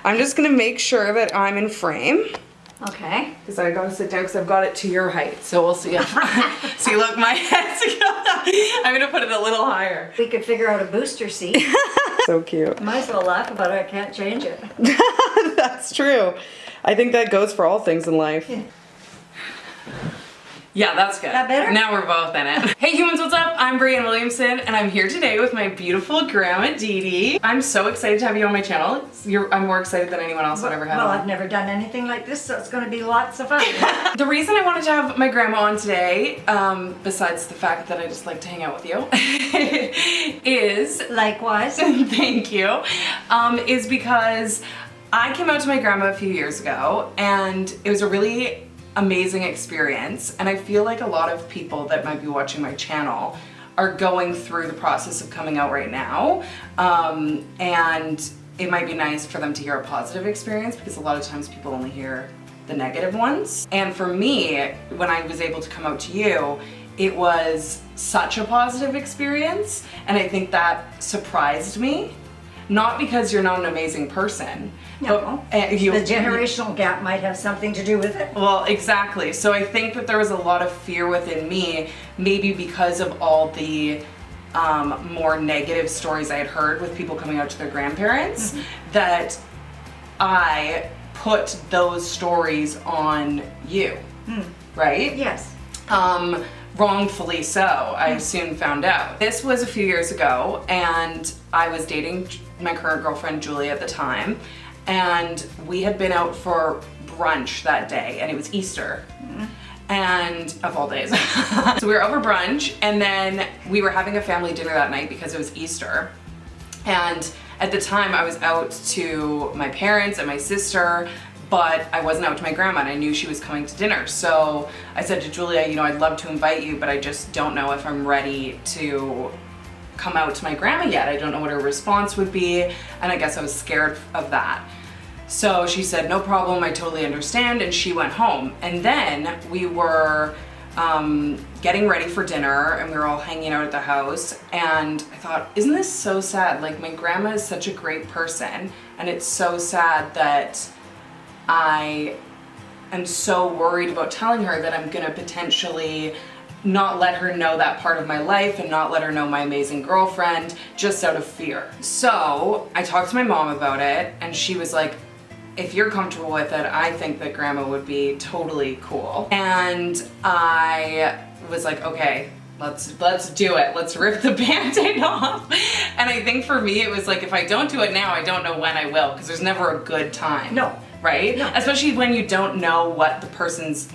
I'm just gonna make sure that I'm in frame. Okay. Because I gotta sit down because I've got it to your height. So we'll see. See, look, my head's I'm gonna put it a little higher. We could figure out a booster seat. So cute. Might as well laugh about it. I can't change it. That's true. I think that goes for all things in life. Yeah, that's good. That better? Now we're both in it. Hey humans, what's up? I'm Breanne Williamson, and I'm here today with my beautiful grandma Dee Dee. I'm so excited to have you on my channel. I'm more excited than anyone else I've ever had Well, on. I've never done anything like this, so it's going to be lots of fun. The reason I wanted to have my grandma on today, besides the fact that I just like to hang out with you, is... Likewise. Thank you. Is because I came out to my grandma a few years ago, and it was a really amazing experience, and I feel like a lot of people that might be watching my channel are going through the process of coming out right now, and it might be nice for them to hear a positive experience because a lot of times people only hear the negative ones. And for me, when I was able to come out to you, it was such a positive experience, and I think that surprised me. Not because you're not an amazing person. No, but, the generational gap might have something to do with it. Well, exactly. So I think that there was a lot of fear within me, maybe because of all the more negative stories I had heard with people coming out to their grandparents, that I put those stories on you, right? Yes. Wrongfully so, I soon found out. This was a few years ago, and I was dating my current girlfriend Julia at the time, and we had been out for brunch that day, and it was Easter. And of all days. So we were over brunch, and then we were having a family dinner that night because it was Easter. And at the time I was out to my parents and my sister, but I wasn't out to my grandma, and I knew she was coming to dinner. So I said to Julia, you know, I'd love to invite you, but I just don't know if I'm ready to come out to my grandma yet. I don't know what her response would be, and I guess I was scared of that. So she said, no problem, I totally understand, and she went home. And then we were getting ready for dinner, and we were all hanging out at the house, and I thought, isn't this so sad? Like, my grandma is such a great person, and it's so sad that I am so worried about telling her that I'm gonna potentially not let her know that part of my life and not let her know my amazing girlfriend, just out of fear. So I talked to my mom about it, and she was like, if you're comfortable with it, I think that grandma would be totally cool. And I was like, okay, let's do it. Let's rip the Band-Aid off. And I think for me, it was like, if I don't do it now, I don't know when I will, because there's never a good time. No. Right? No. Especially when you don't know what the person's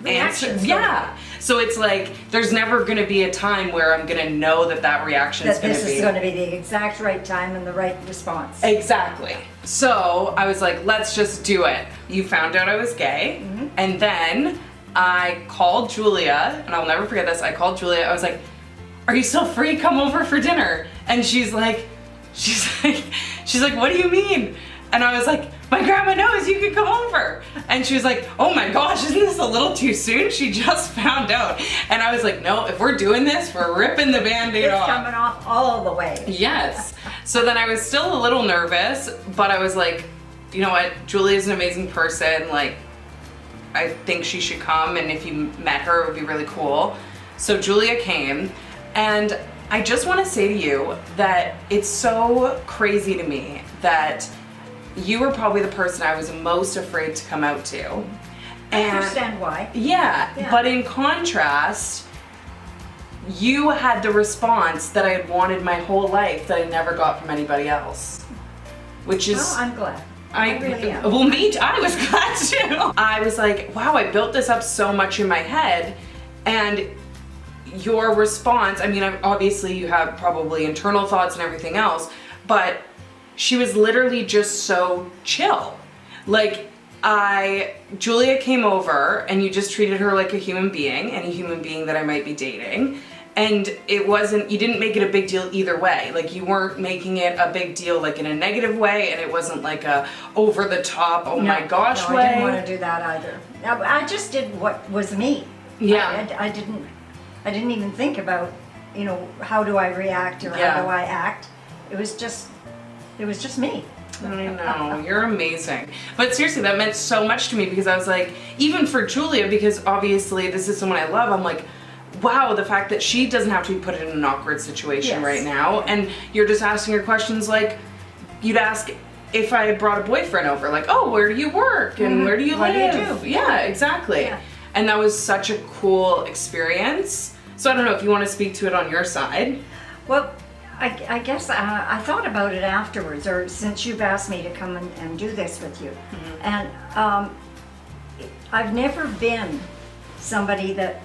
answer. Yeah. So it's like, there's never gonna be a time where I'm gonna know that that reaction is gonna be. This is gonna be the exact right time and the right response. Exactly. So I was like, let's just do it. You found out I was gay, and then I called Julia, and I'll never forget this. I called Julia. I was like, are you still free? Come over for dinner. And she's like, what do you mean? And I was like, my grandma knows you can come over. And she was like, oh my gosh, isn't this a little too soon? She just found out. And I was like, no, if we're doing this, we're ripping the Band-Aid off. It's coming off all the way. Yes. So then I was still a little nervous, but I was like, you know what, Julia's an amazing person. Like, I think she should come, and if you met her, it would be really cool. So Julia came, and I just want to say to you that it's so crazy to me that you were probably the person I was most afraid to come out to. I understand why. Yeah, but in contrast, you had the response that I had wanted my whole life that I never got from anybody else. Which is... Oh, I'm glad. I really am. Well, I was glad too. I was like, wow, I built this up so much in my head, and your response, I mean, obviously you have probably internal thoughts and everything else, but she was literally just so chill. Like, Julia came over, and you just treated her like a human being, any human being that I might be dating. And it wasn't, you didn't make it a big deal either way. Like, you weren't making it a big deal like in a negative way, and it wasn't like a over the top, oh my gosh way. I didn't want to do that either. I just did what was me. Yeah. I didn't even think about, you know, how do I react or how do I act. It was just me. I know, you're amazing. But seriously, that meant so much to me because I was like, even for Julia, because obviously this is someone I love, I'm like, wow, the fact that she doesn't have to be put in an awkward situation right now. And you're just asking her questions like, you'd ask if I had brought a boyfriend over, like, oh, where do you work? And where do you What live? do you do? Yeah, exactly. Yeah. And that was such a cool experience. So I don't know if you want to speak to it on your side. Well, I guess I thought about it afterwards, or since you've asked me to come and do this with you. And I've never been somebody that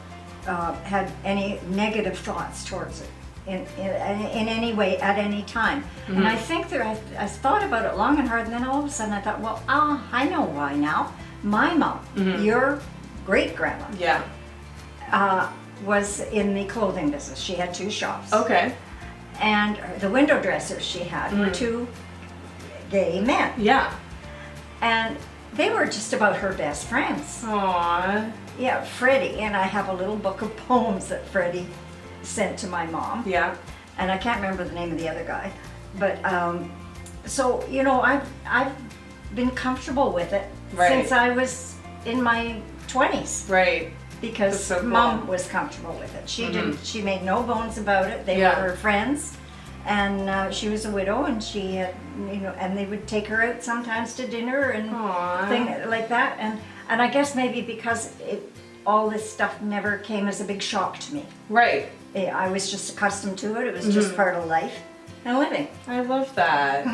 had any negative thoughts towards it in any way at any time. And I think that I thought about it long and hard, and then all of a sudden I thought, well, I know why now. My mom, your great-grandma, was in the clothing business. She had 2 shops. Okay. And the window dressers she had were 2 gay men. Yeah. And they were just about her best friends. Aww. Yeah, Freddie, and I have a little book of poems that Freddie sent to my mom. Yeah. And I can't remember the name of the other guy. But, so, you know, I've been comfortable with it since I was in my 20s. Right. Because so cool. Mom was comfortable with it. She didn't. She made no bones about it. They were her friends, and she was a widow, and she had, you know, and they would take her out sometimes to dinner and things like that. And I guess maybe because all this stuff never came as a big shock to me. Right. I was just accustomed to it. It was just part of life and living. I love that.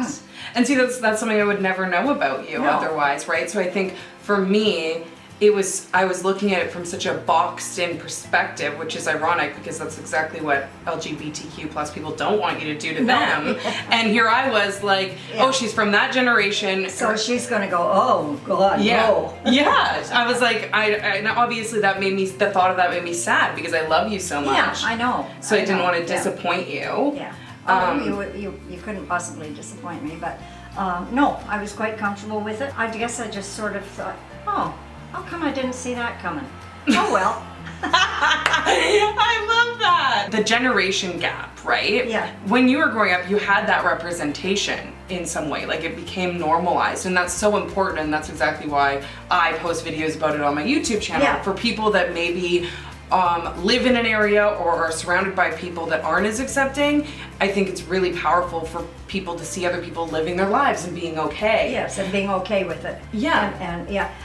And see, that's something I would never know about you otherwise, right? So I think for me, I was looking at it from such a boxed in perspective, which is ironic because that's exactly what LGBTQ plus people don't want you to do to them. And here I was like, oh, she's from that generation. So she's gonna go, oh God, no. Yeah. I was like, and obviously that made me, the thought of that made me sad because I love you so much. Yeah, I know. So I didn't want to disappoint you. Yeah. You couldn't possibly disappoint me, but no, I was quite comfortable with it. I guess I just sort of thought, oh, how come I didn't see that coming? Oh well. I love that. The generation gap, right? Yeah. When you were growing up, you had that representation in some way, like it became normalized, and that's so important, and that's exactly why I post videos about it on my YouTube channel for people that maybe live in an area or are surrounded by people that aren't as accepting. I think it's really powerful for people to see other people living their lives and being okay. Yes, and being okay with it. Yeah.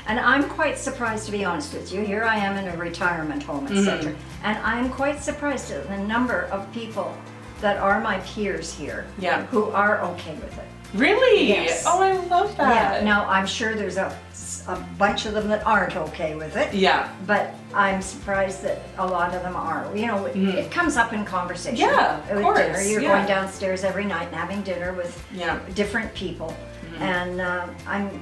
And I'm quite surprised, to be honest with you. Here I am in a retirement home, etc. And I'm quite surprised at the number of people that are my peers here who are okay with it. Really? Yes. Oh, I love that. Yeah. Now, I'm sure there's a bunch of them that aren't okay with it. Yeah. But I'm surprised that a lot of them are. You know, it comes up in conversation. Yeah, of course. Dinner. You're going downstairs every night and having dinner with different people. And I've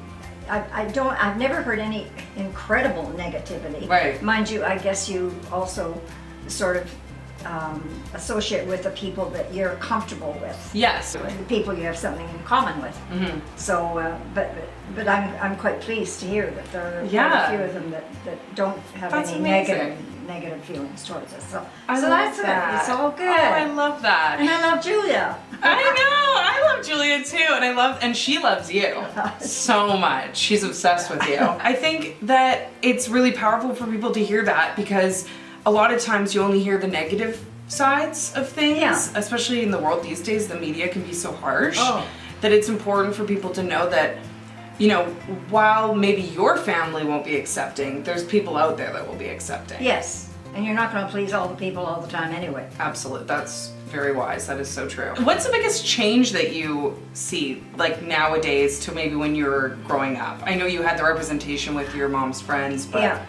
never heard any incredible negativity. Right. Mind you, I guess you also sort of associate with the people that you're comfortable with. Yes. The people you have something in common with. So, but I'm quite pleased to hear that there are quite a few of them that don't have any negative feelings towards us. So that's it. It's all good. Oh, I love that. And I love Julia. I know. I love Julia too, and she loves you so much. She's obsessed with you. I think that it's really powerful for people to hear that because a lot of times you only hear the negative sides of things, especially in the world these days. The media can be so harsh that it's important for people to know that, you know, while maybe your family won't be accepting, there's people out there that will be accepting. Yes, and you're not going to please all the people all the time anyway. Absolutely. That's very wise. That is so true. What's the biggest change that you see, like nowadays to maybe when you were growing up? I know you had the representation with your mom's friends, but...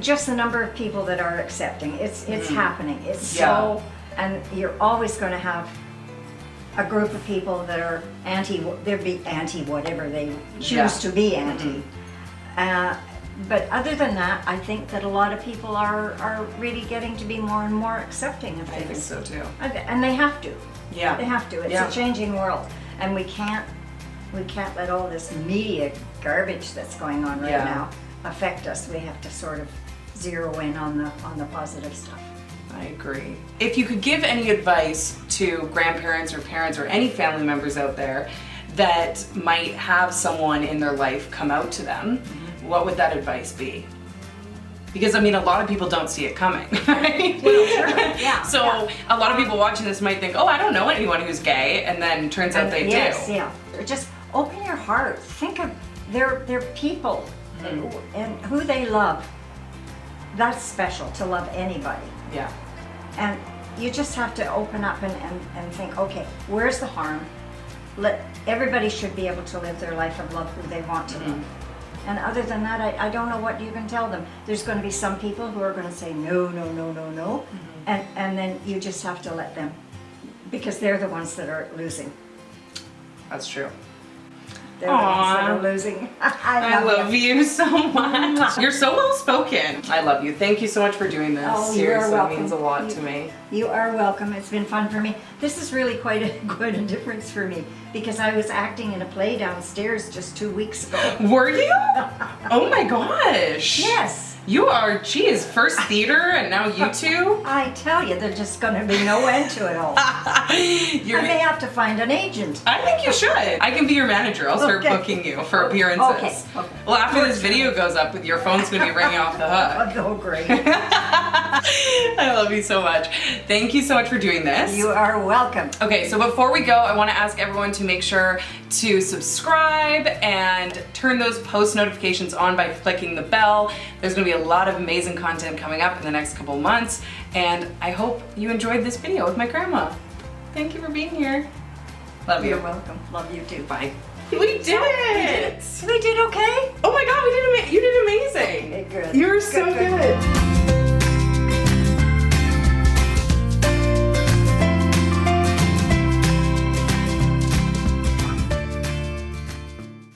just the number of people that are accepting. It's happening. It's so, and you're always going to have a group of people that are they'll be anti whatever they choose to be anti. But other than that, I think that a lot of people are really getting to be more and more accepting of things. I think so too. And they have to. Yeah. They have to. It's a changing world. And we can't let all this media garbage that's going on right now affect us. We have to sort of zero in on the positive stuff. I agree. If you could give any advice to grandparents or parents or any family members out there that might have someone in their life come out to them, what would that advice be? Because I mean, a lot of people don't see it coming, right? Well, sure. Yeah, So yeah. a lot of people watching this might think, oh, I don't know anyone who's gay, and then turns out they Yes, do. yeah. Just open your heart. Think of their people and who they love. That's special, to love anybody. Yeah. And you just have to open up and think, okay, where's the harm? Everybody should be able to live their life of love who they want to live. And other than that, I don't know what you can tell them. There's going to be some people who are going to say no, no, no, no, no. And then you just have to let them, because they're the ones that are losing. That's true. They're the ones that are losing. I love you so much. You're so well spoken. I love you. Thank you so much for doing this. Oh, you are Seriously, it welcome. means a lot to me. You are welcome. It's been fun for me. This is really quite a difference for me, because I was acting in a play downstairs just 2 weeks ago. Were you? Oh my gosh. Yes. You are, geez, first theater and now you two? I tell you, there's just going to be no end to it all. You're, I may have to find an agent. I think you should. I can be your manager. I'll start Okay. booking you for appearances. Okay. Well, after this video goes up, your phone's going to be ringing off the hook. Oh, great. I love you so much. Thank you so much for doing this. You are welcome. Okay, so before we go, I want to ask everyone to make sure to subscribe and turn those post notifications on by clicking the bell. There's going to be a lot of amazing content coming up in the next couple months, and I hope you enjoyed this video with my grandma. Thank you for being here. Love you. You're welcome. Love you too. Bye. We did it! We did okay? Oh my god, you did amazing! Okay, good. You're so Good. good.